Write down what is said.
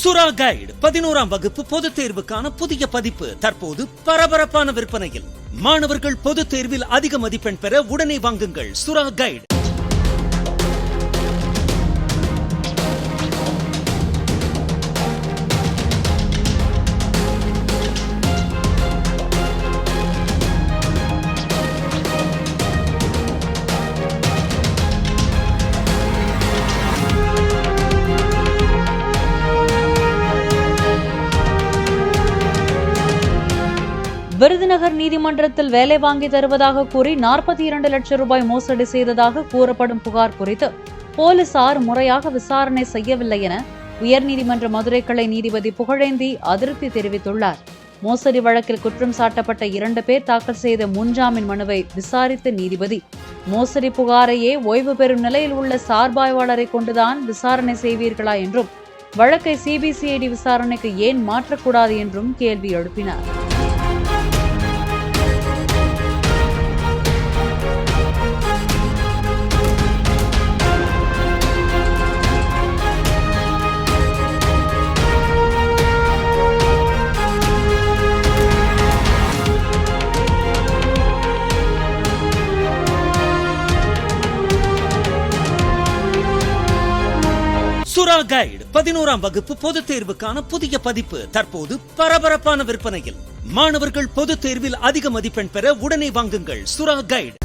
சுறா கைடு 11ஆம் வகுப்பு பொதுத் தேர்வுக்கான புதிய பதிப்பு தற்போது பரபரப்பான விற்பனையில். மாணவர்கள் பொதுத் தேர்வில் அதிக மதிப்பெண் பெற உடனே வாங்குங்கள் சுறா கைடு. விருதுநகர் நீதிமன்றத்தில் வேலை வாங்கி தருவதாக கூறி 42 லட்சம் ரூபாய் மோசடி செய்ததாக கூறப்படும் புகார் குறித்து போலீசார் முறையாக விசாரணை செய்யவில்லை என உயர்நீதிமன்ற மதுரை கிளை நீதிபதி புகழேந்தி அதிருப்தி தெரிவித்துள்ளார். மோசடி வழக்கில் குற்றம் சாட்டப்பட்ட 2 பேர் தாக்கல் செய்த முன்ஜாமீன் மனுவை விசாரித்த நீதிபதி, மோசடி புகாரையே ஓய்வு பெறும் நிலையில் உள்ள சார்பாய்வாளரை கொண்டுதான் விசாரணை செய்வீர்களா என்றும், வழக்கை சிபிசிஐடி விசாரணைக்கு ஏன் மாற்றக்கூடாது என்றும் கேள்வி எழுப்பினார். சுறா கைடு 11ஆம் வகுப்பு பொதுத் தேர்வுக்கான புதிய பதிப்பு தற்போது பரபரப்பான விற்பனையில். மாணவர்கள் பொதுத் தேர்வில் அதிக மதிப்பெண் பெற உடனே வாங்குங்கள் சுறா கைடு.